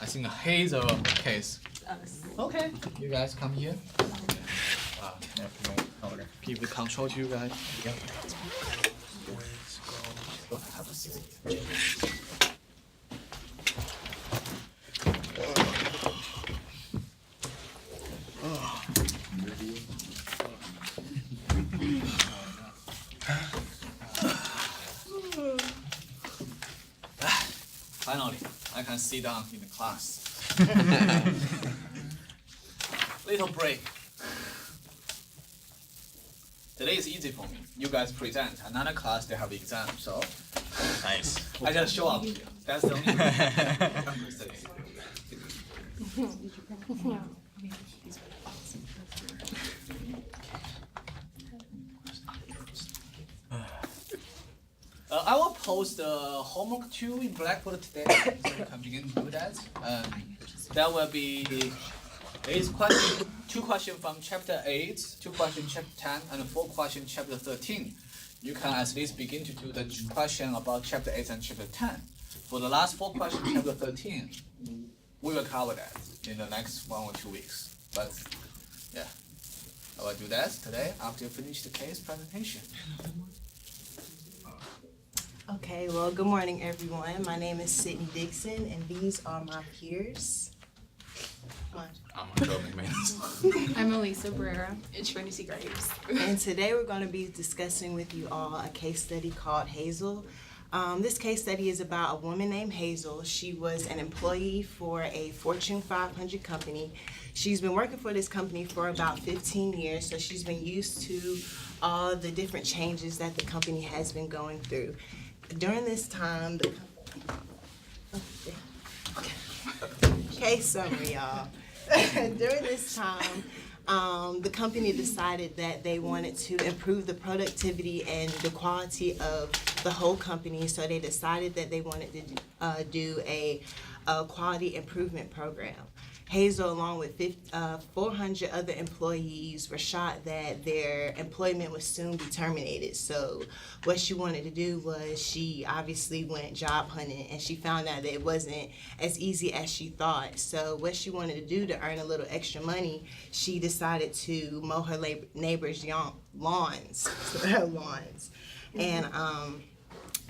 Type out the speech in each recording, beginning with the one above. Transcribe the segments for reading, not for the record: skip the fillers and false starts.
I think Hazel case. Us. Okay, you guys come here. People control you guys. Yeah. Have a seat. Finally, I can sit down in the class. Little break. Today is easy for me. You guys present. Another class, they have exam, so nice. I just show up. That's the only I will post the homework 2 in Blackboard today, so you can begin to do that. That will be is question, 2 questions from chapter 8, 2 questions chapter 10, and 4 questions chapter 13. You can at least begin to do the question about chapter 8 and chapter 10. For the last 4 questions, chapter 13, we will cover that in the next 1 or 2 weeks. But yeah, I will do that today after you finish the case presentation. Okay, well, good morning, everyone. My name is Sydney Dixon, and these are my peers. I'm Joe McManus. I'm Elisa Barrera at Trinity Graves. And today we're going to be discussing with you all a case study called Hazel. This case study is about a woman named Hazel. She was an employee for a Fortune 500 company. She's been working for this company for about 15 years, so she's been used to all the different changes that the company has been going through. During this time, case summary, y'all. During this time, the company decided that they wanted to improve the productivity and the quality of the whole company, so they decided that they wanted to do a quality improvement program. Hazel, along with 400 other employees, were shocked that their employment was soon be terminated. So what she wanted to do was she obviously went job hunting, and she found out that it wasn't as easy as she thought. So what she wanted to do to earn a little extra money, she decided to mow her neighbors' lawns. And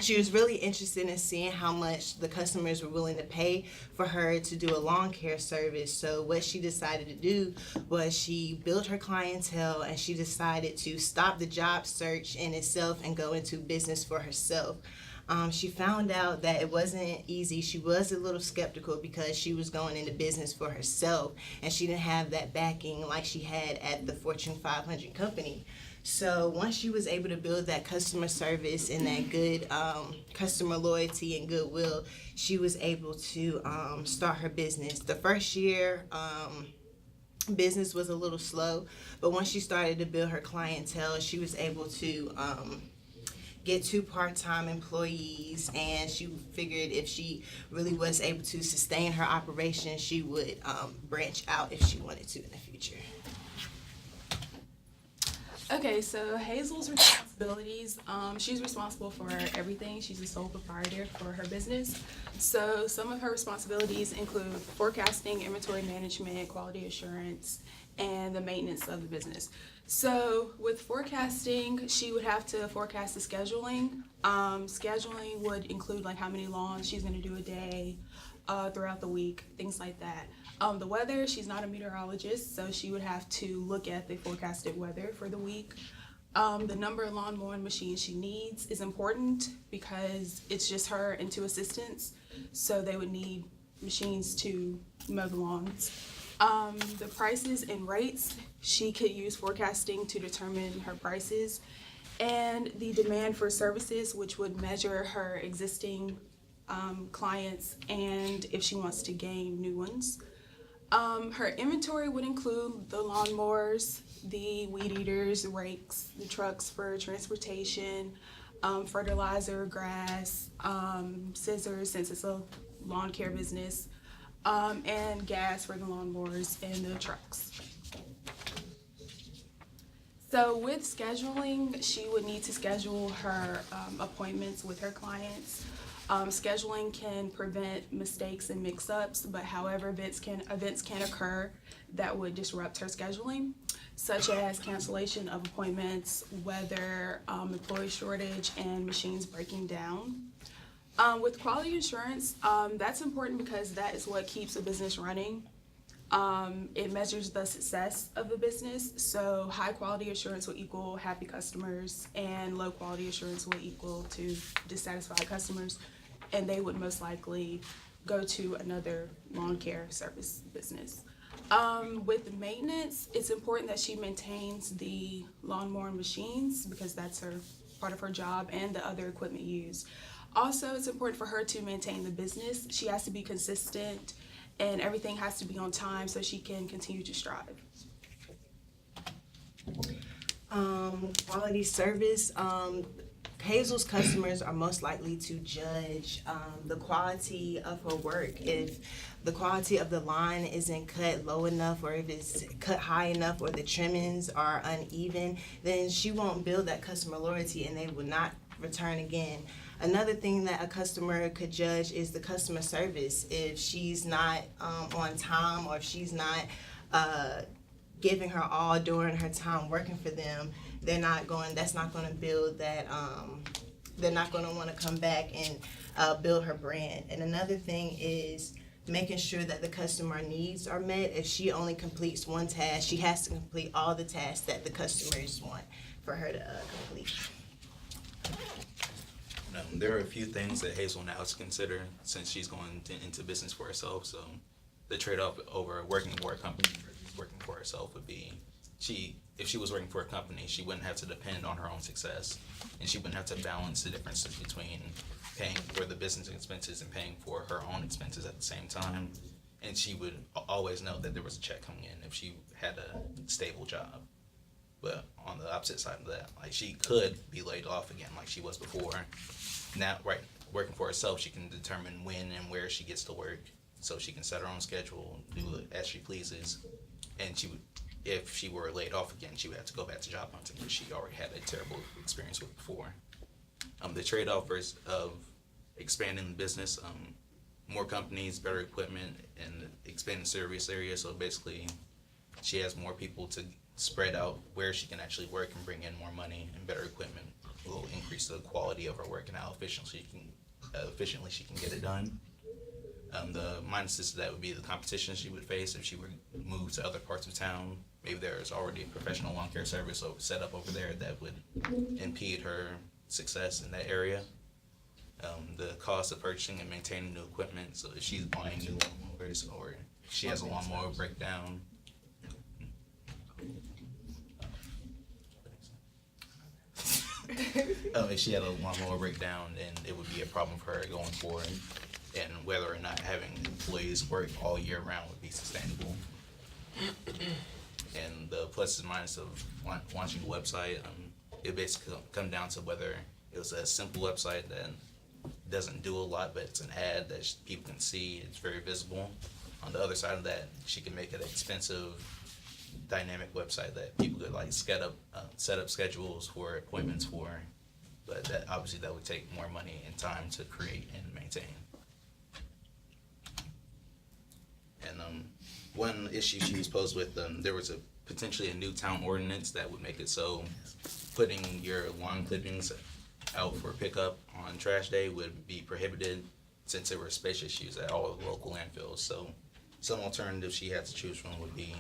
she was really interested in seeing how much the customers were willing to pay for her to do a lawn care service. So what she decided to do was she built her clientele, and she decided to stop the job search in itself and go into business for herself. She found out that it wasn't easy. She was a little skeptical because she was going into business for herself, and she didn't have that backing like she had at the Fortune 500 company. So once she was able to build that customer service and that good customer loyalty and goodwill, she was able to start her business. The first year, business was a little slow, but once she started to build her clientele, she was able to get 2 part-time employees, and she figured if she really was able to sustain her operation, she would branch out if she wanted to in the future. Okay, so Hazel's responsibilities, she's responsible for everything. She's the sole proprietor for her business. So some of her responsibilities include forecasting, inventory management, quality assurance, and the maintenance of the business. So with forecasting, she would have to forecast the scheduling. Scheduling would include like how many lawns she's gonna do a day, throughout the week, things like that. The weather, she's not a meteorologist, so she would have to look at the forecasted weather for the week. The number of lawn mowing machines she needs is important because it's just her and 2 assistants, so they would need machines to mow the lawns. The prices and rates, she could use forecasting to determine her prices, and the demand for services, which would measure her existing clients and if she wants to gain new ones. Her inventory would include the lawnmowers, the weed eaters, rakes, the trucks for transportation, fertilizer, grass, scissors since it's a lawn care business, and gas for the lawnmowers and the trucks. So with scheduling, she would need to schedule her appointments with her clients. Scheduling can prevent mistakes and mix-ups, but however, events can occur that would disrupt her scheduling, such as cancellation of appointments, weather, employee shortage, and machines breaking down. With quality assurance, that's important because that is what keeps a business running. It measures the success of the business, so high quality assurance will equal happy customers, and low quality assurance will equal to dissatisfied customers, and they would most likely go to another lawn care service business. With maintenance, it's important that she maintains the lawnmower machines because that's part of her job, and the other equipment used. Also, it's important for her to maintain the business. She has to be consistent, and everything has to be on time so she can continue to strive. Quality service. Hazel's customers are most likely to judge the quality of her work. If the quality of the line isn't cut low enough, or if it's cut high enough, or the trimmings are uneven, then she won't build that customer loyalty and they will not return again. Another thing that a customer could judge is the customer service. If she's not on time, or if she's not giving her all during her time working for them, that's not going to build that, they're not going to want to come back and build her brand. And another thing is making sure that the customer needs are met. If she only completes one task, she has to complete all the tasks that the customers want for her to complete. There are a few things that Hazel now has to consider since she's going into business for herself. So the trade-off over working for a company versus working for herself would be, if she was working for a company, she wouldn't have to depend on her own success, and she wouldn't have to balance the differences between paying for the business expenses and paying for her own expenses at the same time. And she would always know that there was a check coming in if she had a stable job. But on the opposite side of that, like, she could be laid off again like she was before. Now, right, working for herself, she can determine when and where she gets to work, so she can set her own schedule, do it as she pleases. And she would, if she were laid off again, she would have to go back to job hunting, which she already had a terrible experience with before. The trade-off of expanding the business, more companies, better equipment, and expanding service areas. So basically, she has more people to spread out where she can actually work and bring in more money, and better equipment will increase the quality of her work and how efficiently she can get it done. The minuses to that would be the competition she would face if she were to move to other parts of town. Maybe there's already a professional lawn care service set up over there that would impede her success in that area. The cost of purchasing and maintaining new equipment, so if she's buying new lawnmowers, or if she has a lawnmower breakdown. If she had a lawnmower breakdown, then it would be a problem for her going forward, and whether or not having employees work all year round would be sustainable. And the pluses and minuses of launching a website, it basically come down to whether it was a simple website that doesn't do a lot, but it's an ad that people can see, it's very visible. On the other side of that, she can make it an expensive, dynamic website that people could like set up schedules for appointments for, but that obviously that would take more money and time to create and maintain. And one issue she was posed with, there was potentially a new town ordinance that would make it so putting your lawn clippings out for pickup on trash day would be prohibited, since there were space issues at all the local landfills. So some alternatives she had to choose from would be,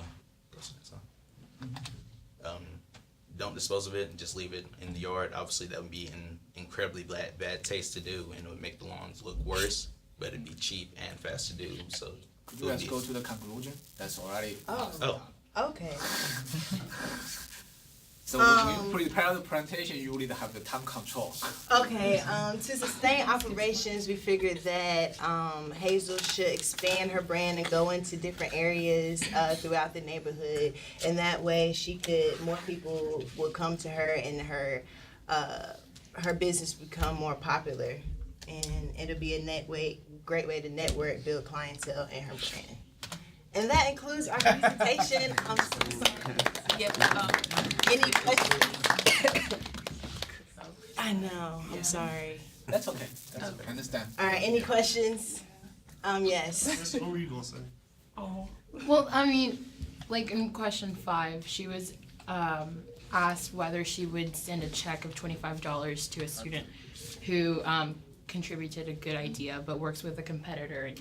don't dispose of it and just leave it in the yard. Obviously that would be an incredibly bad taste to do, and it would make the lawns look worse, but it'd be cheap and fast to do. So Could you guys go to the conclusion? That's already. Oh. Okay. So when we prepare the presentation, you really have the time control. Okay, to sustain operations, we figured that Hazel should expand her brand and go into different areas throughout the neighborhood, and that way more people will come to her, and her business become more popular, and it'll be a great way to network, build clientele, and her brand. And that includes our presentation. I'm so sorry. Any questions? I know, I'm sorry. That's okay. That's okay. I understand. All right, any questions? Yes. What were you gonna say? Oh. Well, I mean, like in question 5, she was asked whether she would send a check of $25 to a student who contributed a good idea but works with a competitor.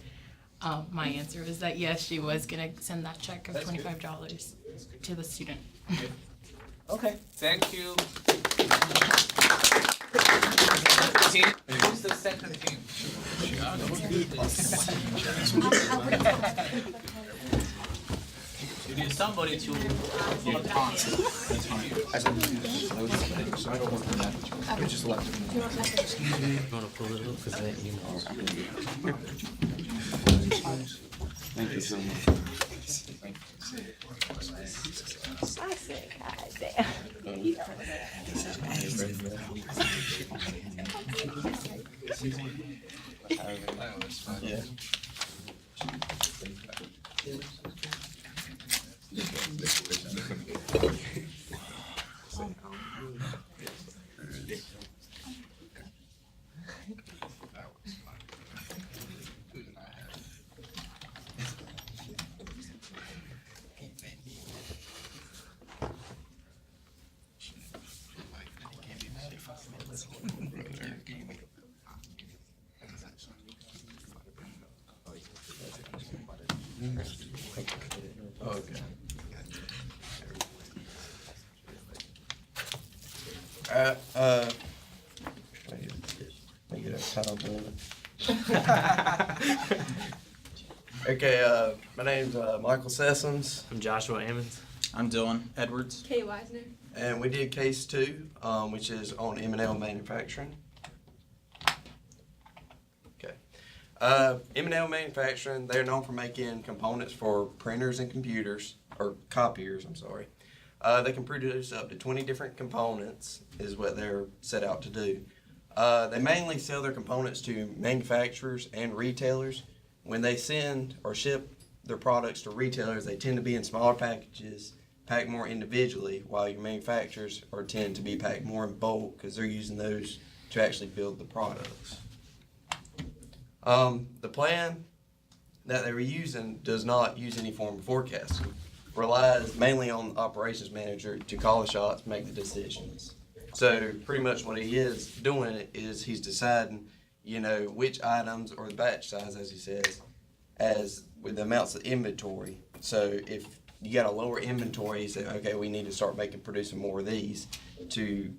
And my answer was that yes, she was gonna send that check of That's good. $25 to the student. Okay. Thank you. Team, who's the second team? You need somebody to respond. Thank you so much. I said, God damn. Yeah. Okay. Let me get a time limit. Okay, my name's Michael Sessoms, I'm Joshua Ammons. I'm Dylan Edwards. Kay Wisner. and we did case 2, which is on M&L Manufacturing. Okay. M&L Manufacturing, they're known for making components for printers and computers, or copiers, I'm sorry. They can produce up to 20 different components, is what they're set out to do. They mainly sell their components to manufacturers and retailers. When they send or ship their products to retailers, they tend to be in smaller packages, packed more individually, while your manufacturers tend to be packed more in bulk because they're using those to actually build the products. The plan that they were using does not use any form of forecasting. Relies mainly on the operations manager to call the shots, make the decisions. So pretty much what he is doing is he's deciding, which items or the batch size, as he says, as with the amounts of inventory. So if you got a lower inventory, you say, okay, we need to start producing more of these to,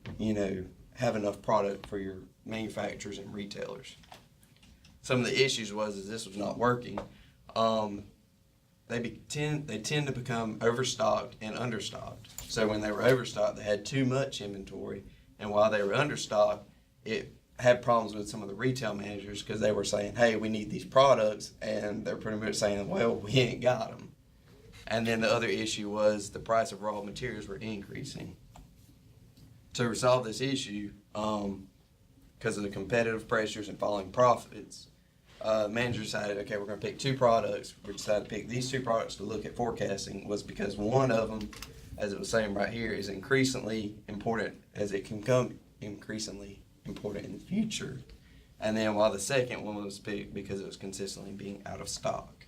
have enough product for your manufacturers and retailers. Some of the issues is this was not working. They tend to become overstocked and understocked. So when they were overstocked, they had too much inventory, and while they were understocked, it had problems with some of the retail managers because they were saying, hey, we need these products, and they're pretty much saying, well, we ain't got them. And then the other issue was the price of raw materials were increasing. To resolve this issue, because of the competitive pressures and falling profits, manager decided, okay, we're going to pick 2 products. We decided to pick these 2 products to look at forecasting was because one of them, as it was saying right here, is increasingly important as it can become increasingly important in the future. And then while the second one was picked because it was consistently being out of stock.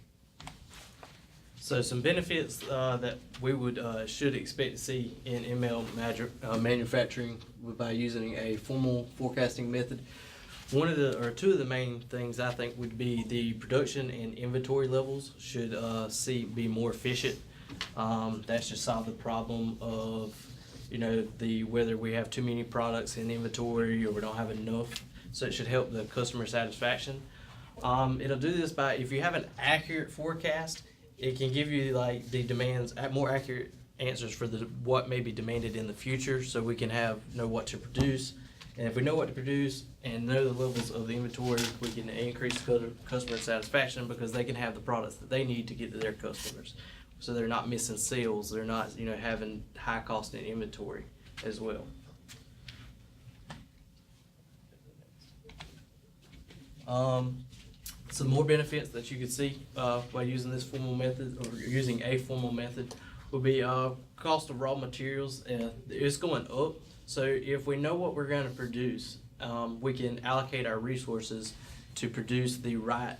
So some benefits that we should expect to see in ML manufacturing by using a formal forecasting method. Two of the main things I think would be the production and inventory levels should be more efficient. That should solve the problem of whether we have too many products in inventory or we don't have enough. So it should help the customer satisfaction. It'll do this by, if you have an accurate forecast, it can give you the demands, more accurate answers for what may be demanded in the future, so we can know what to produce. And if we know what to produce and know the levels of the inventory, we can increase customer satisfaction because they can have the products that they need to get to their customers. So they're not missing sales, they're not having high cost in inventory as well. Some more benefits that you could see by using this formal method or using a formal method would be cost of raw materials. It's going up. So if we know what we're going to produce, we can allocate our resources to produce the right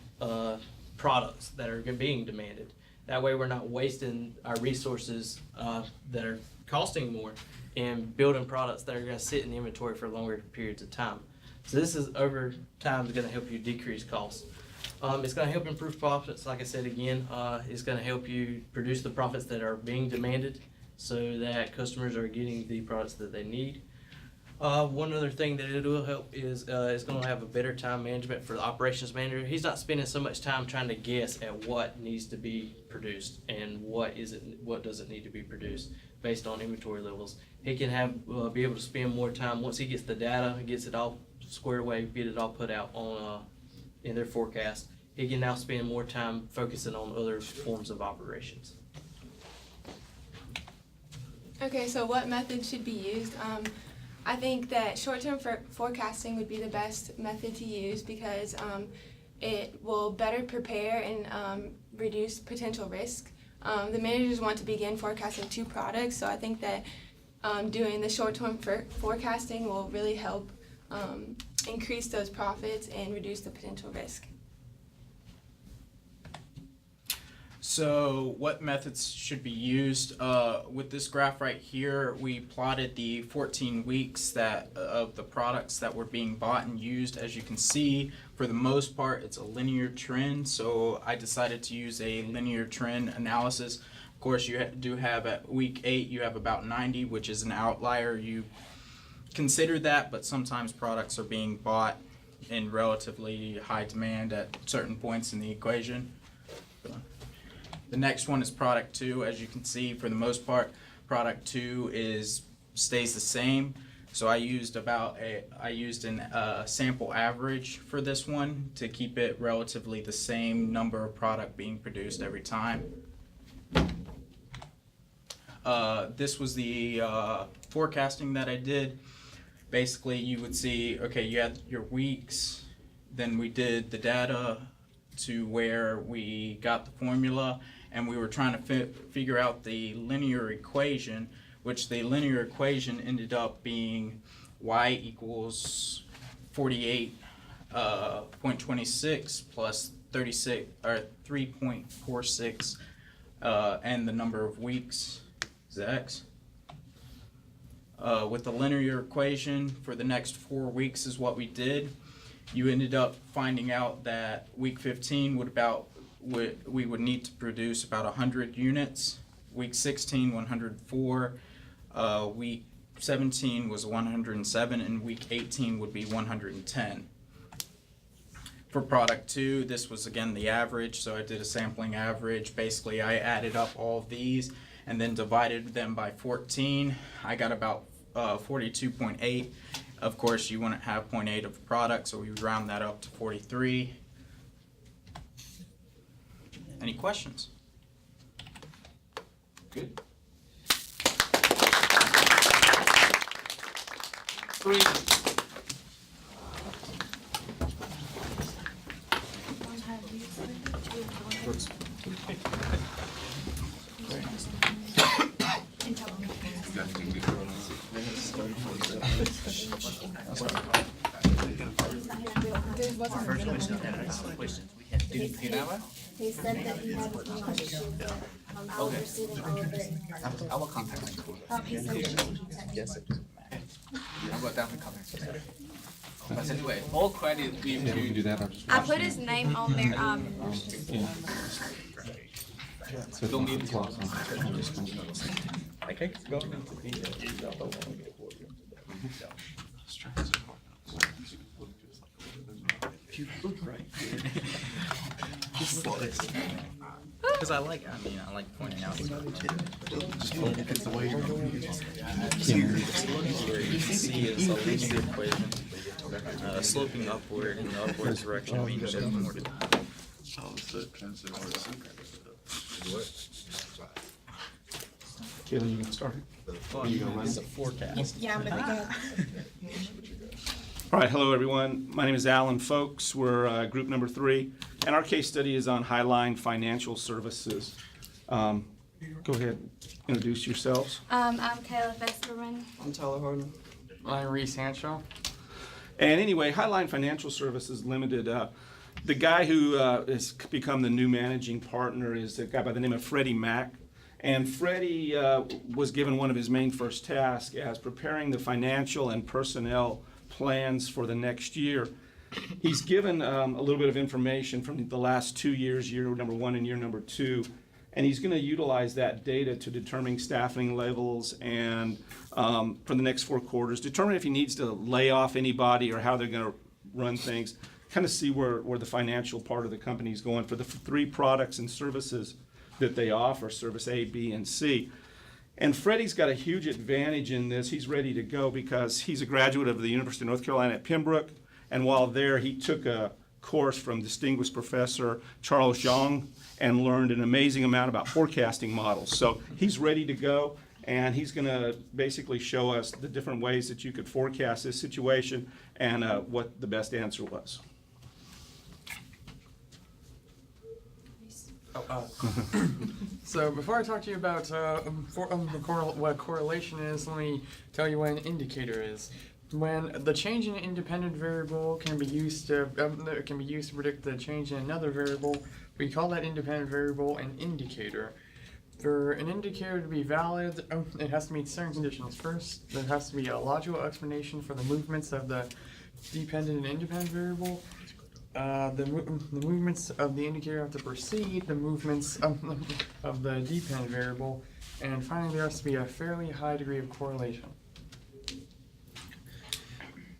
products that are being demanded. That way we're not wasting our resources that are costing more and building products that are going to sit in inventory for longer periods of time. So this is over time is going to help you decrease costs. It's going to help improve profits. Like I said again, it's going to help you produce the profits that are being demanded so that customers are getting the products that they need. One other thing that it will help is it's going to have a better time management for the operations manager. He's not spending so much time trying to guess at what needs to be produced and what doesn't need to be produced based on inventory levels. He can be able to spend more time once he gets the data, gets it all squared away, get it all put out on in their forecast. He can now spend more time focusing on other forms of operations. Okay, so what method should be used? I think that short-term forecasting would be the best method to use because it will better prepare and reduce potential risk. The managers want to begin forecasting 2 products, so I think that doing the short-term forecasting will really help increase those profits and reduce the potential risk. So what methods should be used? With this graph right here, we plotted the 14 weeks of the products that were being bought and used. As you can see, for the most part, it's a linear trend. So I decided to use a linear trend analysis. Of course, you do have at week 8, you have about 90, which is an outlier. You consider that, but sometimes products are being bought in relatively high demand at certain points in the equation. The next one is product 2. As you can see, for the most part, product 2 stays the same. So I used a sample average for this one to keep it relatively the same number of product being produced every time. This was the forecasting that I did. Basically, you would see, okay, you had your weeks, then we did the data to where we got the formula, and we were trying to figure out the linear equation, which the linear equation ended up being y equals 48.26 plus 36 or 3.46, and the number of weeks is x. With the linear equation for the next 4 weeks is what we did. You ended up finding out that week 15 we would need to produce about 100 units. Week 16, 104. Week 17 was 107, and week 18 would be 110. For product 2, this was again the average, so I did a sampling average. Basically, I added up all of these and then divided them by 14. I got about 42.8. Of course, you wouldn't have 0.8 of product, so we would round that up to 43. Any questions? Good. 3. He said that he had an issue with overseeing all of it. I will contact him. He said that he texted. I will definitely contact him. But anyway, all credit being due. I put his name on there. Don't need to. Because I like pointing out. You see it's a linear equation, sloping upward in the upward direction means there's more to do. Kayla, you can start. It's a forecast. Yeah, I'm gonna go. All right, hello everyone. My name is Alan Folks. We're group number 3, and our case study is on Highline Financial Services. Go ahead, introduce yourselves. I'm Kayla Festerman. I'm Tyler Harden. I'm Reese Hanshaw. And anyway, Highline Financial Services Limited, the guy who has become the new managing partner is a guy by the name of Freddie Mack. And Freddie was given one of his main first tasks as preparing the financial and personnel plans for the next year. He's given a little bit of information from the last 2 years, year number 1 and year number 2, and he's going to utilize that data to determine staffing levels and for the next 4 quarters, determine if he needs to lay off anybody or how they're going to run things, kind of see where the financial part of the company is going for the 3 products and services that they offer, service A, B, and C. And Freddie's got a huge advantage in this. He's ready to go because he's a graduate of the University of North Carolina at Pembroke, and while there he took a course from distinguished professor Charles Zhang and learned an amazing amount about forecasting models. So he's ready to go, and he's going to basically show us the different ways that you could forecast this situation and what the best answer was. So before I talk to you about what correlation is, let me tell you what an indicator is. When the change in an independent variable can be used to predict the change in another variable, we call that independent variable an indicator. For an indicator to be valid, it has to meet certain conditions. First, there has to be a logical explanation for the movements of the dependent and independent variable. The movements of the indicator have to precede the movements of the dependent variable, and finally there has to be a fairly high degree of correlation.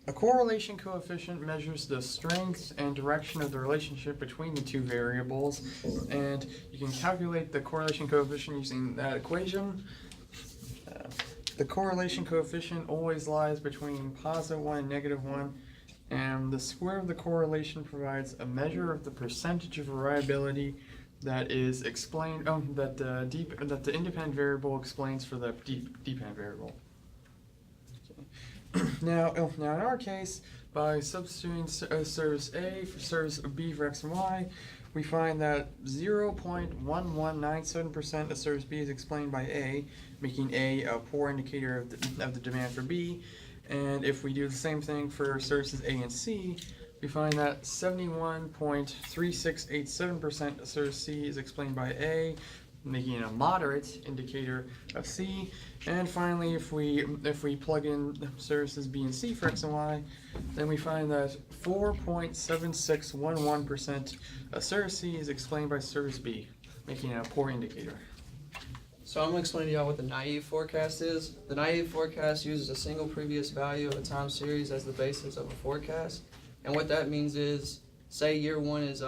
A correlation coefficient measures the strength and direction of the relationship between the 2 variables, and you can calculate the correlation coefficient using that equation. The correlation coefficient always lies between +1 and -1. And the square of the correlation provides a measure of the percentage of variability that is explained that the independent variable explains for the dependent variable. Okay. Now in our case, by substituting service A for service B for x and y, we find that 0.1197% of service B is explained by A, making A a poor indicator of the demand for B. And if we do the same thing for services A and C, we find that 71.3687% of service C is explained by A, making it a moderate indicator of C. And finally, if we plug in services B and C for x and y, then we find that 4.7611% of service C is explained by service B, making it a poor indicator. So I'm going to explain to y'all what the naive forecast is. The naive forecast uses a single previous value of a time series as the basis of a forecast. And what that means is, say year 1 is,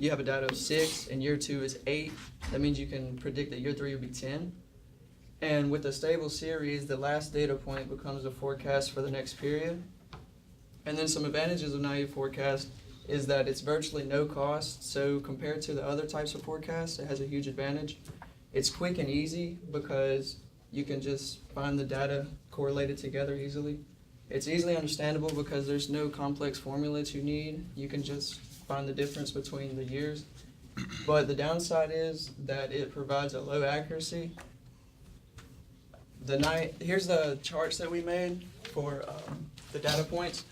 you have a data of 6 and year 2 is 8. That means you can predict that year 3 will be 10. And with a stable series, the last data point becomes a forecast for the next period. And then some advantages of naive forecast is that it's virtually no cost. So compared to the other types of forecasts, it has a huge advantage. It's quick and easy because you can just find the data correlated together easily. It's easily understandable because there's no complex formulas you need. You can just find the difference between the years. But the downside is that it provides a low accuracy. Here's the charts that we made for the data points.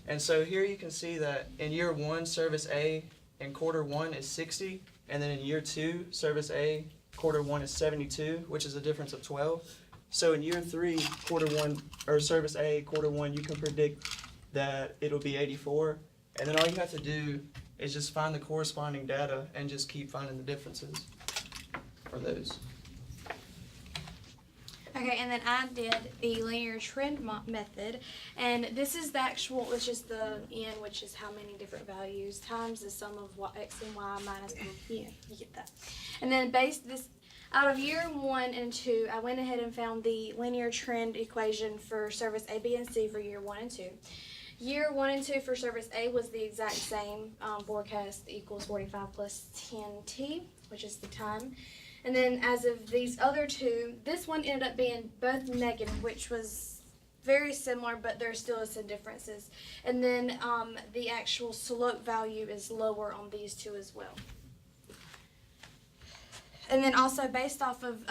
And so here you can see that in year 1, service A in quarter 1 is 60. And then in year 2, service A quarter 1 is 72, which is a difference of 12. So in year 3, quarter 1, or service A, quarter 1, you can predict that it'll be 84. And then all you have to do is just find the corresponding data and just keep finding the differences for those. Okay, and then I did the linear trend method, and this is the actual, which is the n, which is how many different values, times the sum of x and y minus you get that. And then based this, out of year 1 and 2, I went ahead and found the linear trend equation for service A, B, and C for year 1 and 2. Year 1 and 2 for service A was the exact same, forecast equals 45 plus 10t, which is the time. And then as of these other 2, this one ended up being both negative, which was very similar, but there still is some differences. And then the actual slope value is lower on these 2 as well. And then also based off of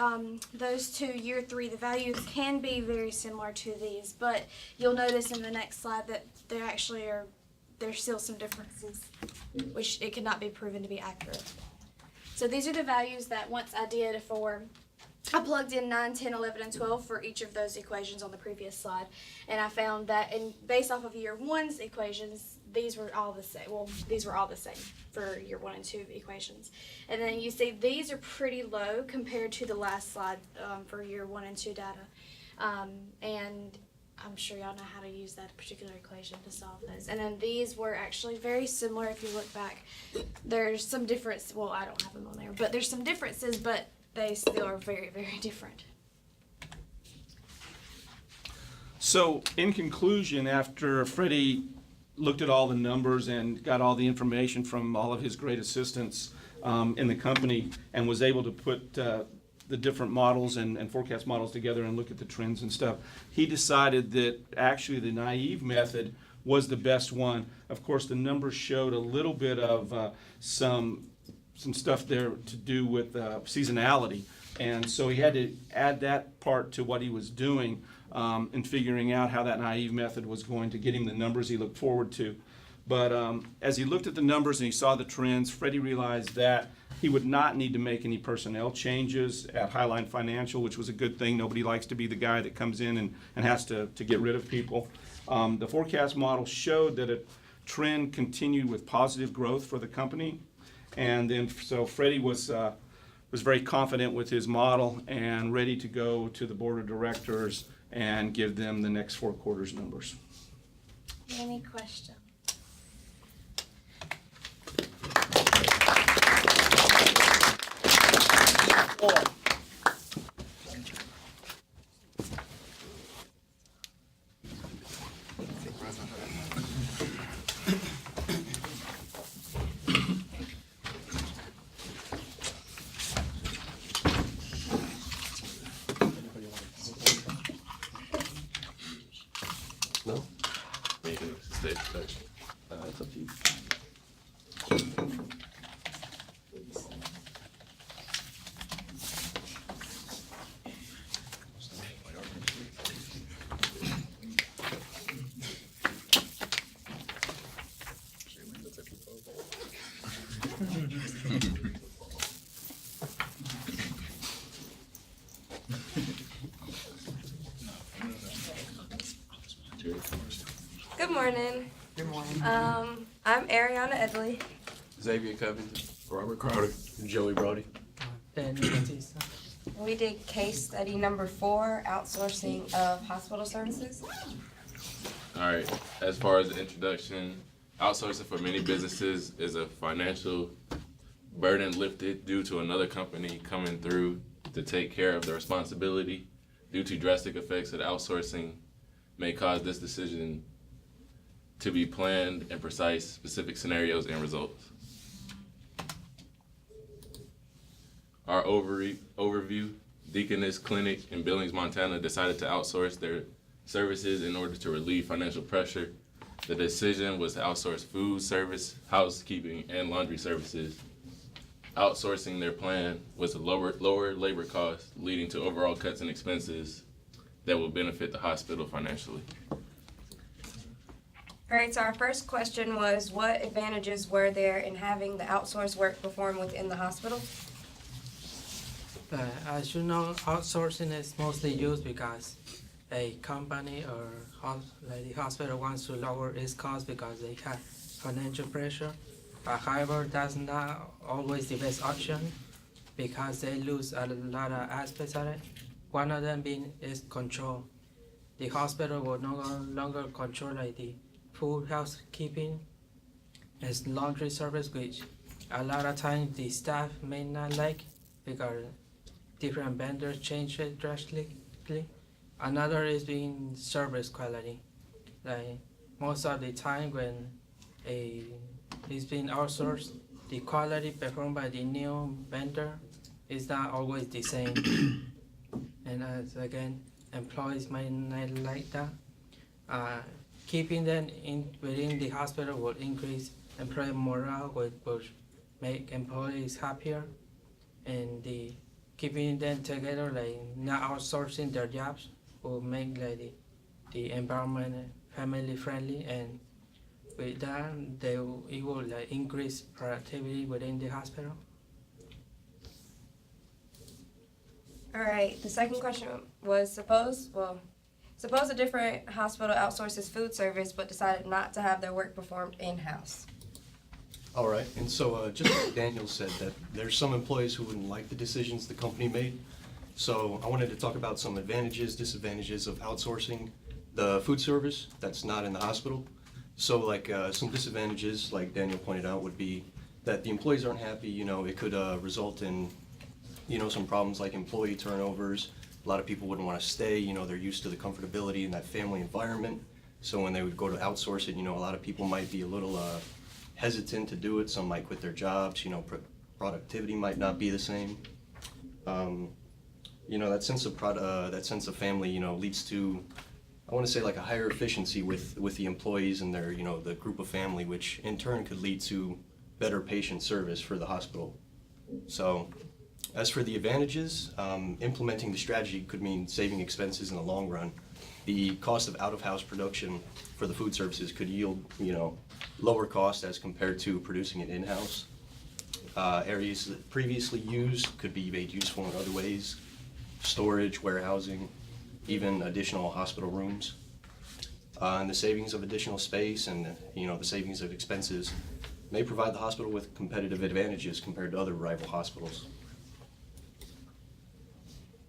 those two, year 3, the values can be very similar to these, but you'll notice in the next slide that there actually are, there's still some differences, which it could not be proven to be accurate. So these are the values that once I did for, I plugged in 9, 10, 11, and 12 for each of those equations on the previous slide, and I found that based off of year 1's equations, these were all the same. Well, these were all the same for year 1 and 2 equations. And then you see these are pretty low compared to the last slide for year 1 and 2 data. And I'm sure y'all know how to use that particular equation to solve those. And then these were actually very similar if you look back. There's some difference, well, I don't have them on there, but there's some differences, but they still are very, very different. So in conclusion, after Freddie looked at all the numbers and got all the information from all of his great assistants in the company and was able to put the different models and forecast models together and look at the trends and stuff, he decided that actually the naive method was the best one. Of course, the numbers showed a little bit of some stuff there to do with seasonality, and so he had to add that part to what he was doing in figuring out how that naive method was going to get him the numbers he looked forward to. But as he looked at the numbers and he saw the trends, Freddie realized that he would not need to make any personnel changes at Highline Financial, which was a good thing. Nobody likes to be the guy that comes in and has to get rid of people. The forecast model showed that a trend continued with positive growth for the company. And then so Freddie was very confident with his model and ready to go to the board of directors and give them the next 4 quarters numbers. Any questions? No? You can stay. It's up to you. Good morning. Good morning. I'm Ariana Edley. Xavier Covington, Robert Crowder, Joey Brody. We did case study number 4, outsourcing of hospital services. All right, as far as the introduction, outsourcing for many businesses is a financial burden lifted due to another company coming through to take care of the responsibility. Due to drastic effects that outsourcing may cause this decision to be planned and precise, specific scenarios and results. Our overview, Deaconess Clinic in Billings, Montana decided to outsource their services in order to relieve financial pressure. The decision was to outsource food service, housekeeping, and laundry services. Outsourcing their plan was to lower labor costs, leading to overall cuts in expenses that will benefit the hospital financially. Great, so our first question was, what advantages were there in having the outsourced work performed within the hospital? As you know, outsourcing is mostly used because a company or like the hospital wants to lower its cost because they have financial pressure. However, that's not always the best option because they lose a lot of aspects of it. One of them being is control. The hospital will no longer control like the food housekeeping as laundry service, which a lot of times the staff may not like because different vendors change it drastically. Another is being service quality. Like most of the time when it's being outsourced, the quality performed by the new vendor is not always the same. And as again, employees might not like that. Keeping them within the hospital will increase employee morale, which will make employees happier. and the keeping them together, like not outsourcing their jobs, will make like the environment family friendly, and with that it will like increase productivity within the hospital. All right, the second question was suppose a different hospital outsources food service but decided not to have their work performed in-house. All right, and so just like Daniel said, that there's some employees who wouldn't like the decisions the company made. So I wanted to talk about some advantages, disadvantages of outsourcing the food service that's not in the hospital. So like some disadvantages, like Daniel pointed out, would be that the employees aren't happy. You know, it could result in, you know, some problems like employee turnovers. A lot of people wouldn't want to stay. You know, they're used to the comfortability in that family environment. So when they would go to outsource it, you know, a lot of people might be a little hesitant to do it. Some might quit their jobs. You know, productivity might not be the same. You know, that sense of family, you know, leads to, I want to say, like a higher efficiency with the employees and their, you know, the group of family, which in turn could lead to better patient service for the hospital. So, as for the advantages, implementing the strategy could mean saving expenses in the long run. The cost of out-of-house production for the food services could yield, you know, lower cost as compared to producing it in-house. Areas that previously used could be made useful in other ways: storage, warehousing, even additional hospital rooms. And the savings of additional space and, you know, the savings of expenses may provide the hospital with competitive advantages compared to other rival hospitals.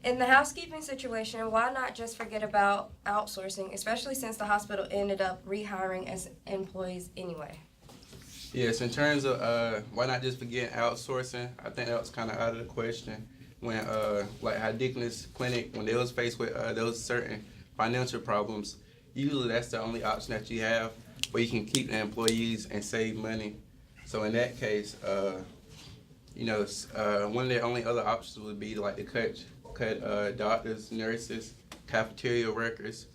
In the housekeeping situation, why not just forget about outsourcing, especially since the hospital ended up rehiring as employees anyway? Yes, in terms of why not just forget outsourcing, I think that was kind of out of the question. When like how Deaconess Clinic, when they was faced with those certain financial problems, usually that's the only option that you have where you can keep the employees and save money. So in that case, you know, one of the only other options would be like to cut doctors, nurses, cafeteria workers,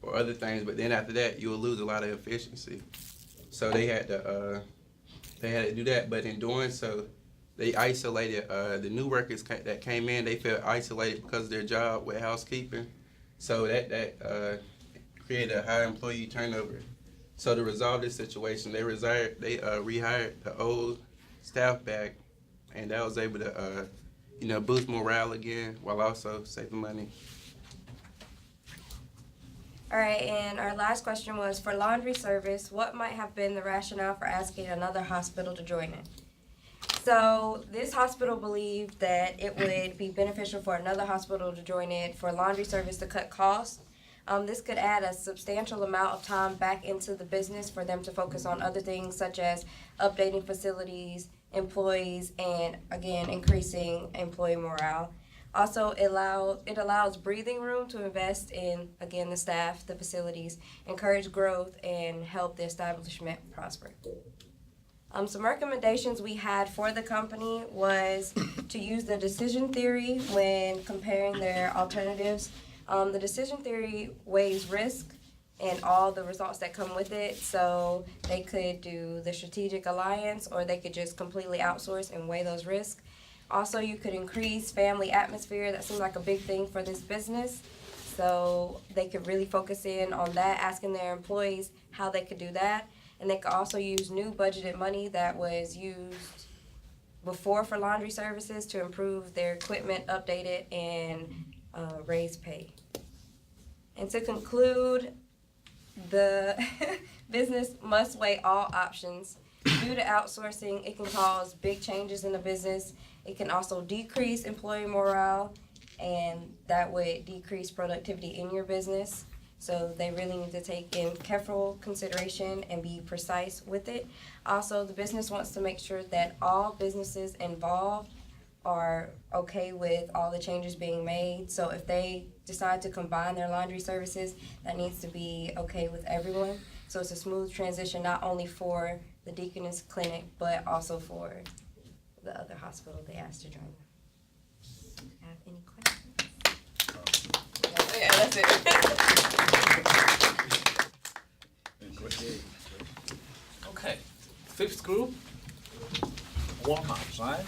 or other things. But then after that, you will lose a lot of efficiency. So they had to do that. But in doing so, they isolated the new workers that came in. They felt isolated because of their job with housekeeping. So that created a high employee turnover. So to resolve this situation, they rehired the old staff back, and that was able to you know, boost morale again while also saving money. All right, and our last question was, for laundry service, what might have been the rationale for asking another hospital to join it? So this hospital believed that it would be beneficial for another hospital to join it for laundry service to cut costs. This could add a substantial amount of time back into the business for them to focus on other things such as updating facilities, employees, and again, increasing employee morale. Also, it allows breathing room to invest in, again, the staff, the facilities, encourage growth, and help the establishment prosper. Some recommendations we had for the company was to use the decision theory when comparing their alternatives. The decision theory weighs risk and all the results that come with it. So they could do the strategic alliance, or they could just completely outsource and weigh those risks. Also, you could increase family atmosphere. That seems like a big thing for this business. So they could really focus in on that, asking their employees how they could do that. And they could also use new budgeted money that was used before for laundry services to improve their equipment, update it, and raise pay. And to conclude, the business must weigh all options. Due to outsourcing, it can cause big changes in the business. It can also decrease employee morale, and that would decrease productivity in your business. So they really need to take in careful consideration and be precise with it. Also, the business wants to make sure that all businesses involved are okay with all the changes being made. So if they decide to combine their laundry services, that needs to be okay with everyone. So it's a smooth transition, not only for the Deaconess Clinic, but also for the other hospital they asked to join them. Have any questions? Yeah, that's it. Okay, fifth group, warm-up, right?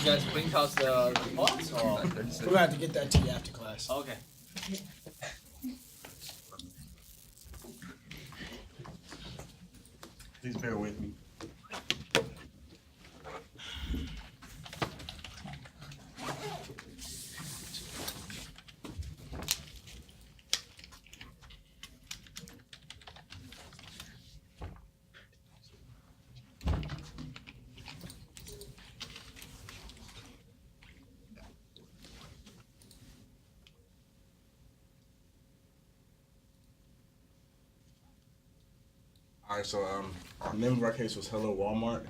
you guys print out the reports or? We're gonna have to get that to you after class. Okay. Please bear with me. All right, so the name of our case was Hello Walmart,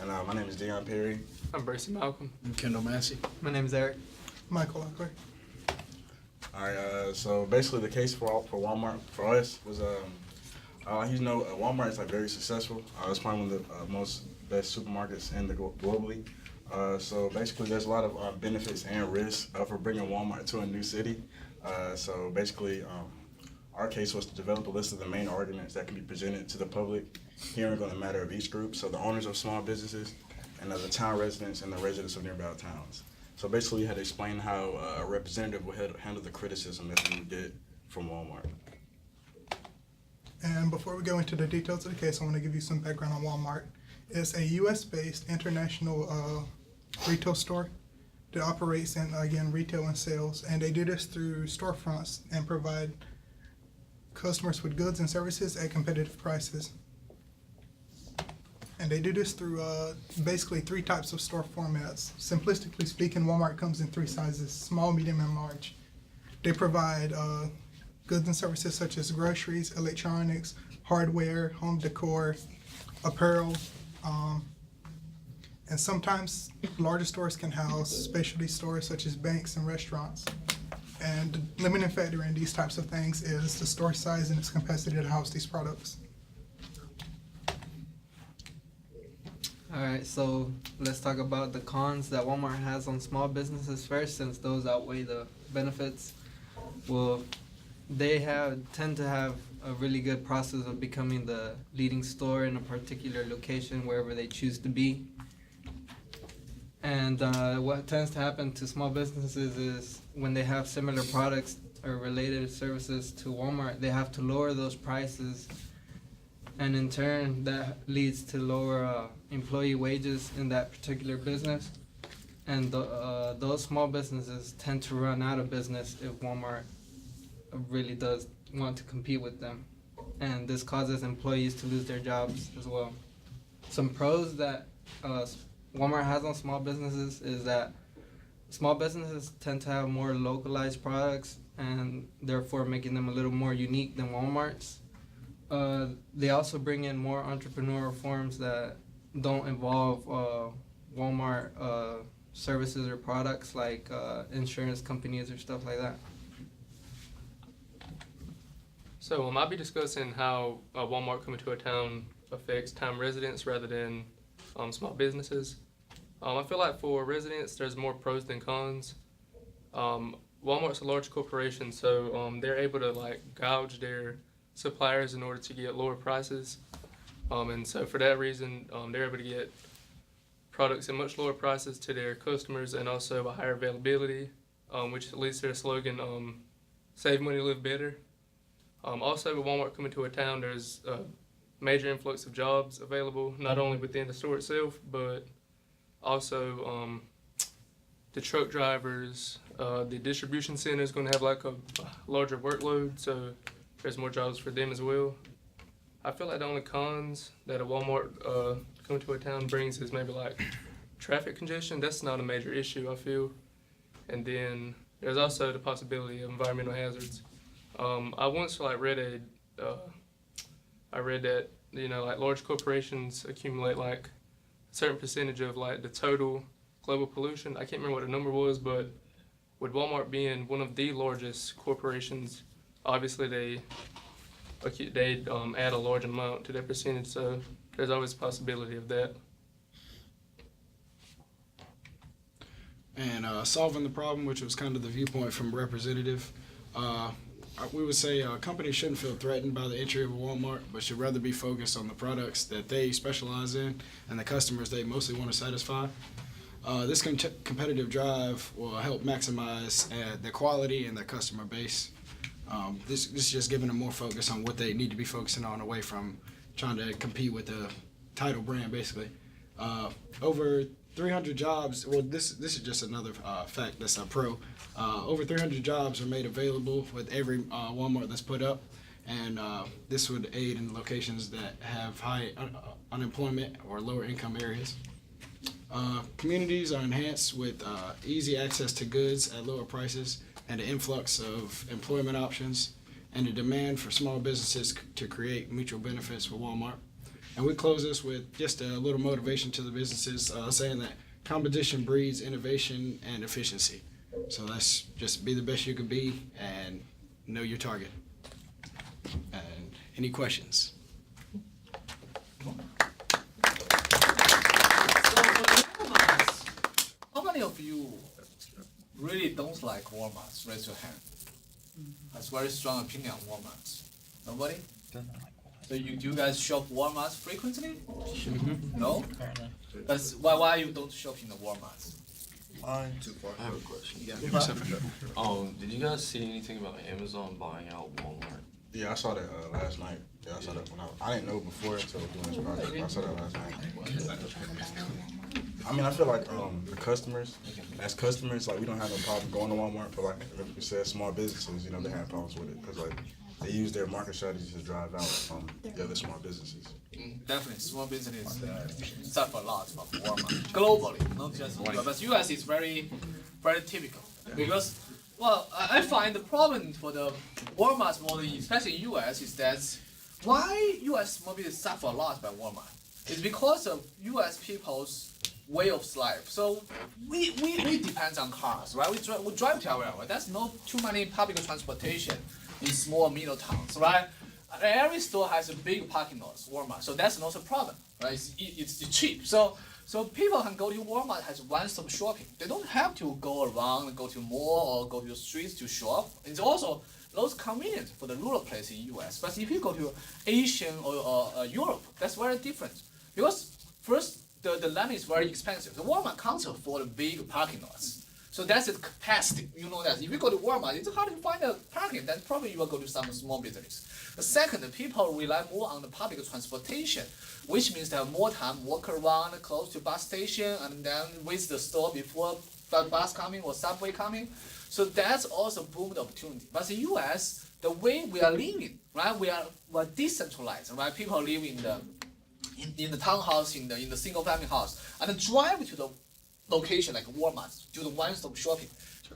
and my name is Deion Perry. I'm Bracy Malcolm. I'm Kendall Massey. My name's Eric. Michael Uckley. All right, so basically the case for Walmart for us was Walmart is like very successful. It's probably one of the most best supermarkets in the globally. So basically, there's a lot of benefits and risks for bringing Walmart to a new city. So basically. Our case was to develop a list of the main arguments that can be presented to the public, hearing on the matter of each group, so the owners of small businesses, and the town residents and the residents of nearby towns. So basically, we had to explain how a representative would handle the criticism that we would get from Walmart. And before we go into the details of the case, I want to give you some background on Walmart. It's a U.S.-based international retail store that operates in, again, retail and sales, and they do this through storefronts and provide customers with goods and services at competitive prices. And they do this through basically 3 types of store formats. Simplistically speaking, Walmart comes in 3 sizes: small, medium, and large. They provide goods and services such as groceries, electronics, hardware, home decor, apparel, and sometimes larger stores can house specialty stores such as banks and restaurants. And the limiting factor in these types of things is the store size and its capacity to house these products. Alright, so let's talk about the cons that Walmart has on small businesses first, since those outweigh the benefits. Well, they tend to have a really good process of becoming the leading store in a particular location wherever they choose to be. And what tends to happen to small businesses is when they have similar products or related services to Walmart, they have to lower those prices, and in turn that leads to lower employee wages in that particular business. And those small businesses tend to run out of business if Walmart really does want to compete with them. And this causes employees to lose their jobs as well. Some pros that Walmart has on small businesses is that small businesses tend to have more localized products and therefore making them a little more unique than Walmart's. They also bring in more entrepreneurial forms that don't involve Walmart services or products like insurance companies or stuff like that. So I'll be discussing how Walmart coming to a town affects town residents rather than small businesses. I feel like for residents, there's more pros than cons. Walmart's a large corporation, so they're able to gouge their suppliers in order to get lower prices. And so for that reason, they're able to get products at much lower prices to their customers and also a higher availability, which leads to their slogan, save money, live better. Also, with Walmart coming to a town, there's a major influx of jobs available, not only within the store itself, but also the truck drivers, the distribution center is going to have a larger workload, so there's more jobs for them as well. I feel like the only cons that a Walmart coming to a town brings is maybe traffic congestion. That's not a major issue, I feel. And then there's also the possibility of environmental hazards. I once read that large corporations accumulate a certain percentage of the total global pollution. I can't remember what the number was, but with Walmart being one of the largest corporations, obviously they add a large amount to their percentage, so there's always a possibility of that. And solving the problem, which was kind of the viewpoint from representative, we would say companies shouldn't feel threatened by the entry of a Walmart, but should rather be focused on the products that they specialize in and the customers they mostly want to satisfy. This competitive drive will help maximize the quality and the customer base. This is just giving them more focus on what they need to be focusing on away from trying to compete with the title brand, basically. Over 300 jobs, well, this is just another fact that's a pro. Over 300 jobs are made available with every Walmart that's put up, and this would aid in locations that have high unemployment or lower income areas. Communities are enhanced with easy access to goods at lower prices and an influx of employment options and a demand for small businesses to create mutual benefits for Walmart. And we close this with just a little motivation to the businesses, saying that competition breeds innovation and efficiency. So let's just be the best you can be and know your target. And any questions? How many of you really don't like Walmart? Raise your hand. That's very strong opinion on Walmart. Nobody? So do you guys shop Walmart frequently? No? That's why you don't shop in the Walmart? Too far. I have a question. Yeah. Did you guys see anything about Amazon buying out Walmart? Yeah, I saw that last night. Yeah, I saw that when I didn't know before until doing this project. I saw that last night. I mean, I feel like the customers, as customers, like we don't have no problem going to Walmart, but like you said, small businesses, you know, they have problems with it because like they use their market strategies to drive out the other small businesses. Definitely, small business suffer a lot from Walmart globally, not just US. But US is very, very typical because, well, I find the problem for the Walmart model, especially in US, is that why US small business suffer a lot by Walmart? It's because of US people's way of life. So we depend on cars, right? We drive to everywhere. There's not too many public transportation in small middle towns, right? Every store has a big parking lot, Walmart. So that's not a problem, right? It's cheap. So people can go to Walmart as one-stop shopping. They don't have to go around and go to mall or go to the streets to shop. It's also those convenient for the rural place in US. But if you go to Asian or Europe, that's very different. Because first, the land is very expensive. The Walmart can't afford big parking lots. So that's the capacity. You know that if you go to Walmart, it's hard to find a parking. Then probably you will go to some small business. The second, people rely more on the public transportation, which means they have more time walk around close to bus station and then visit the store before the bus coming or subway coming. So that's also boomed opportunity. But in US, the way we are living, right? We're decentralized, right? People live in the townhouse, in the single family house, and drive to the location like Walmart, do the one-stop shopping.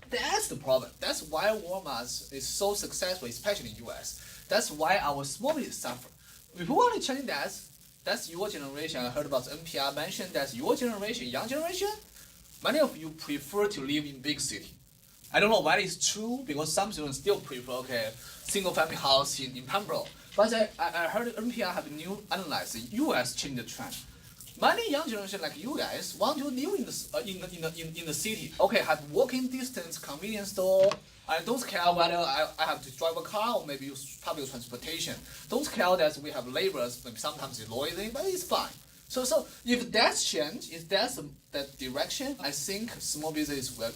That's the problem. That's why Walmart is so successful, especially in US. That's why our small business suffer. If we want to change that, that's your generation. I heard about the NPR mentioned that's your generation, young generation. Many of you prefer to live in big city. I don't know why it's true, because some students still prefer, single family house in Pembroke. But I heard NPR have a new analysis. US changed the trend. Many young generation like you guys want to live in the city. Have walking distance, convenience store. I don't care whether I have to drive a car or maybe use public transportation. Don't care that we have laborers, maybe sometimes it's noisy, but it's fine. So if that's change, if that's that direction, I think small business will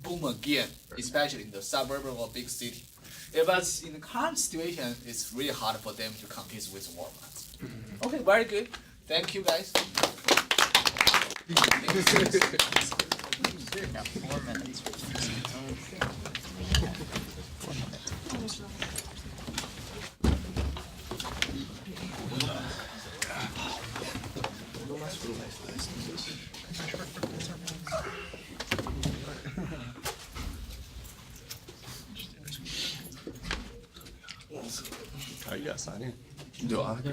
boom again, especially in the suburban or big city. But in the current situation, it's really hard for them to compete with Walmart. Okay, very good. Thank you, guys. Oh, you got signed in. Do I? Yeah.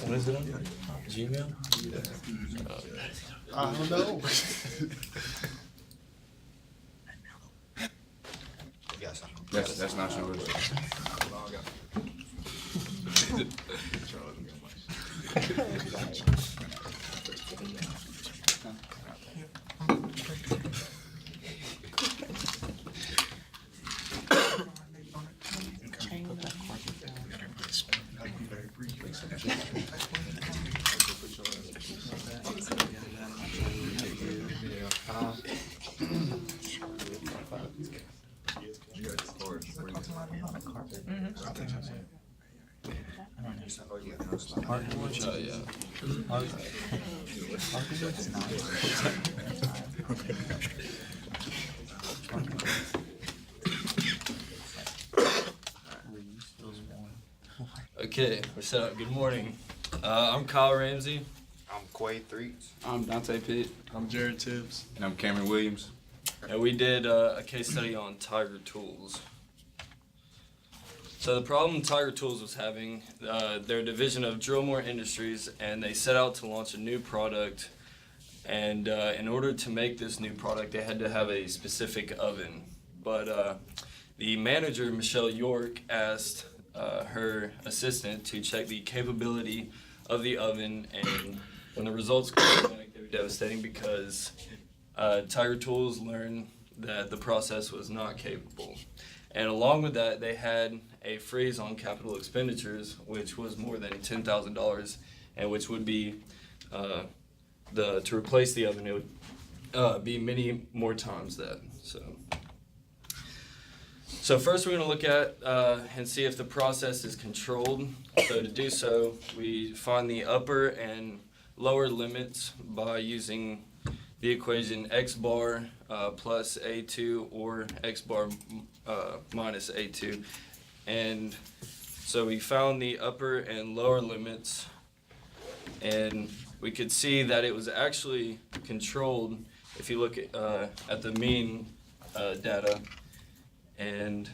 What is it on? Gmail? I don't know. That's not yours. Okay, we're set up. Good morning. I'm Kyle Ramsey. I'm Quay Threets. I'm Dante Pitt. I'm Jared Tibbs. And I'm Cameron Williams. And we did a case study on Tiger Tools. So the problem Tiger Tools was having, they're a division of Drillmore Industries, and they set out to launch a new product. And in order to make this new product, they had to have a specific oven. But the manager, Michelle York, asked her assistant to check the capability of the oven, and when the results came back, they were devastating because Tiger Tools learned that the process was not capable. And along with that, they had a freeze on capital expenditures, which was more than $10,000, and which would be to replace the oven, it would be many more times that. So first we're going to look at and see if the process is controlled. So to do so, we find the upper and lower limits by using the equation x bar plus A2 or x bar minus A2. And so we found the upper and lower limits, and we could see that it was actually controlled if you look at the mean data. And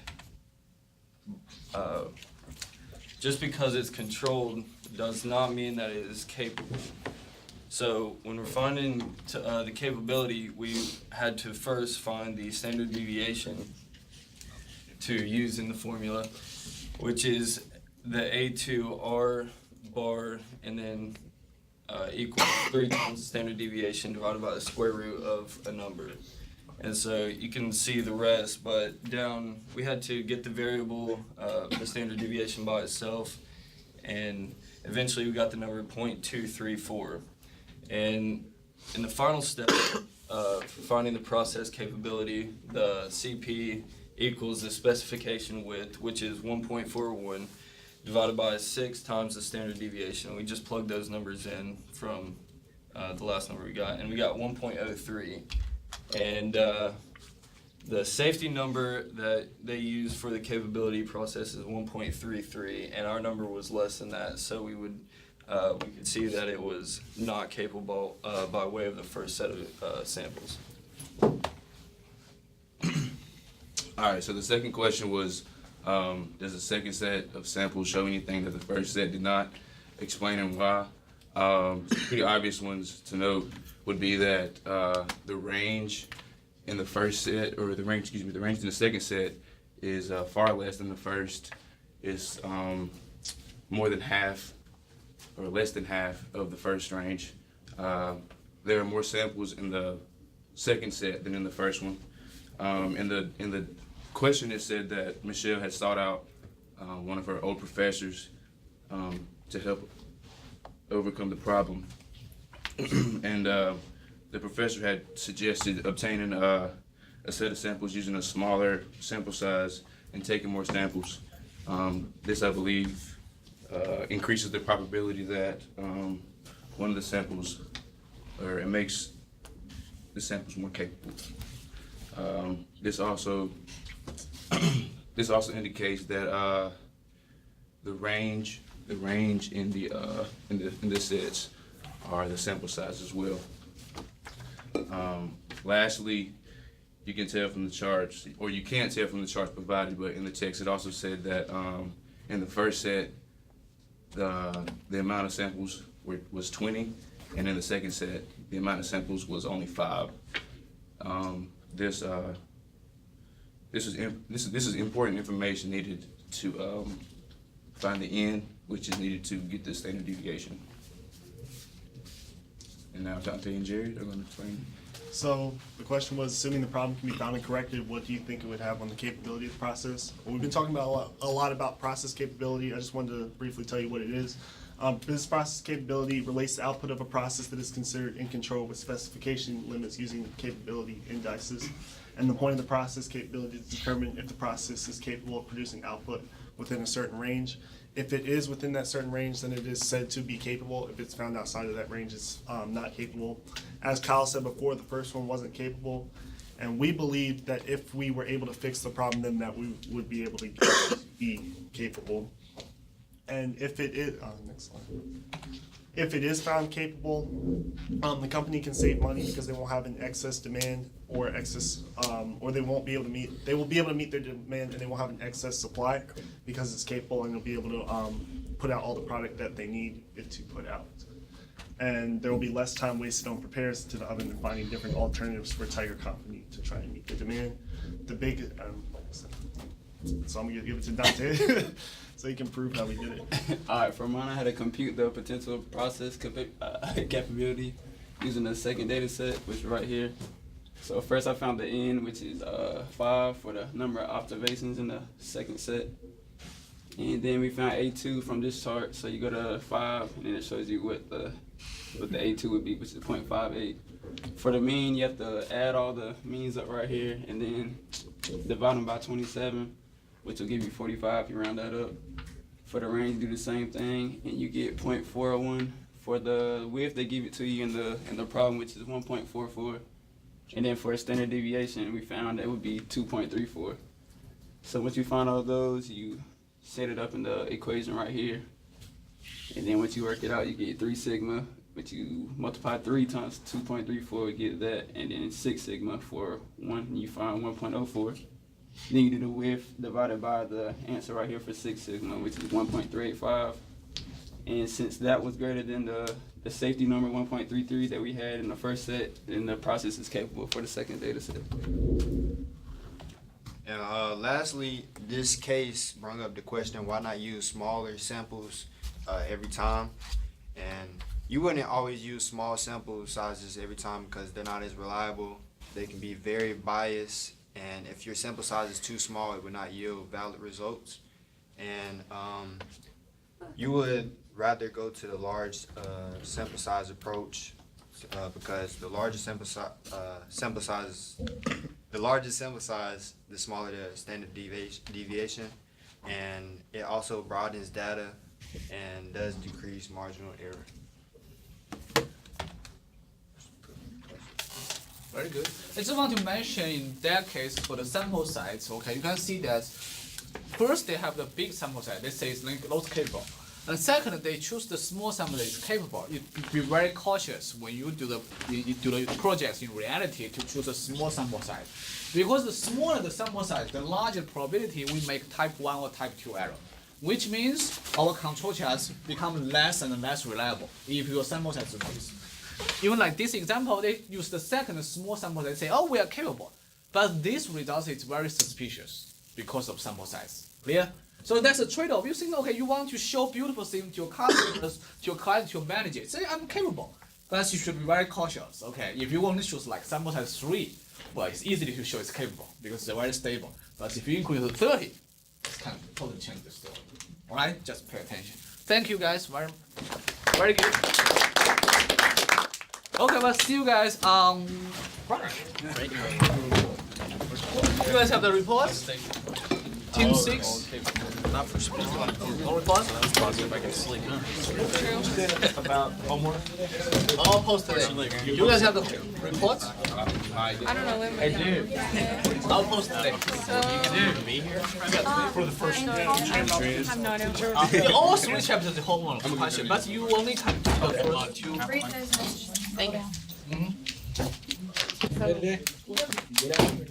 just because it's controlled does not mean that it is capable. So when we're finding the capability, we had to first find the standard deviation to use in the formula, which is the A2R bar and then equals 3 times the standard deviation divided by the square root of a number. And so you can see the rest, but down, we had to get the variable, the standard deviation by itself, and eventually we got the number 0.234. And in the final step of finding the process capability, the CP equals the specification width, which is 1.41, divided by 6 times the standard deviation. We just plugged those numbers in from the last number we got, and we got 1.03. And the safety number that they use for the capability process is 1.33, and our number was less than that, so we could see that it was not capable by way of the first set of samples. All right, so the second question was, does the second set of samples show anything that the first set did not? Explaining why. Pretty obvious ones to note would be that the range in the first set, or the range in the second set is far less than the first. It's more than half, or less than half of the first range. There are more samples in the second set than in the first one. In the question, it said that Michelle had sought out one of her old professors to help overcome the problem. And the professor had suggested obtaining a set of samples using a smaller sample size and taking more samples. This, I believe, increases the probability that one of the samples, or it makes the samples more capable. This also indicates that the range in the sets are the sample size as well. Lastly, you can tell from the charts, or you can't tell from the charts provided, but in the text it also said that in the first set the amount of samples was 20, and in the second set the amount of samples was only 5. This is important information needed to find the n, which is needed to get the standard deviation. And now Dante and Jared are going to explain. So the question was, assuming the problem can be found and corrected, what do you think it would have on the capability of the process? Well, we've been talking about a lot about process capability. I just wanted to briefly tell you what it is. Business process capability relates to output of a process that is considered in control with specification limits using capability indices. And the point of the process capability is to determine if the process is capable of producing output within a certain range. If it is within that certain range, then it is said to be capable. If it's found outside of that range, it's not capable. As Kyle said before, the first one wasn't capable. And we believe that if we were able to fix the problem, then that we would be able to be capable. And if it is, next slide. If it is found capable, the company can save money because they won't have an excess demand or excess, or they will be able to meet their demand and they won't have an excess supply because it's capable and they'll be able to put out all the product that they need it to put out. And there will be less time wasted on repairs to the oven and finding different alternatives for Tiger Company to try and meet the demand. The big, so I'm gonna give it to Dante. So you can prove how we did it. Alright, for mine I had to compute the potential process capability using the second data set, which is right here. So first I found the N, which is 5 for the number of observations in the second set. And then we found A2 from this chart. So you go to 5 and then it shows you what the A2 would be, which is 0.58. For the mean, you have to add all the means up right here and then divide them by 27, which will give you 45 if you round that up. For the range, do the same thing, and you get 0.401. For the width, they give it to you in the problem, which is 1.44. And then for a standard deviation, we found that would be 2.34. So once you find all those, you set it up in the equation right here. And then once you work it out, you get 3 sigma, but you multiply 3 times 2.34, you get that, and then 6 sigma for 1, and you find 1.04. Then you do the width divided by the answer right here for 6 sigma, which is 1.385. And since that was greater than the safety number 1.33 that we had in the first set, then the process is capable for the second data set. And lastly, this case brought up the question, why not use smaller samples every time? And you wouldn't always use small sample sizes every time because they're not as reliable. They can be very biased. And if your sample size is too small, it would not yield valid results. And you would rather go to the large sample size approach because the larger sample size, the smaller the standard deviation, and it also broadens data and does decrease marginal error. Very good. I just want to mention in that case for the sample size, okay, you can see that first they have the big sample size, they say it's not capable. And second, they choose the small sample that is capable. You be very cautious when you do the projects in reality to choose a small sample size. Because the smaller the sample size, the larger probability we make type 1 or type 2 error. Which means our control charts become less and less reliable if your sample size is this. Even like this example, they use the second small sample, they say, oh, we are capable. But this result is very suspicious because of sample size. Clear? So that's a trade-off. You think, okay, you want to show beautiful things to your customers, to your client, to your manager. Say, I'm capable. But you should be very cautious. Okay, if you only choose like sample size 3, well, it's easy to show it's capable because it's very stable. But if you increase to 30, it's kind of totally change the story. All right, just pay attention. Thank you guys, very good. Okay, we'll see you guys on Friday. You guys have the reports? Team 6. Not for speed. No reports? If I can sleep. About homework? All posted today. You guys have the reports? I don't know when I do. I'll post today. You can be here for the first chapter. All 3 chapters the homework question, but you only can do the first 2. Thank you. Mm-hmm.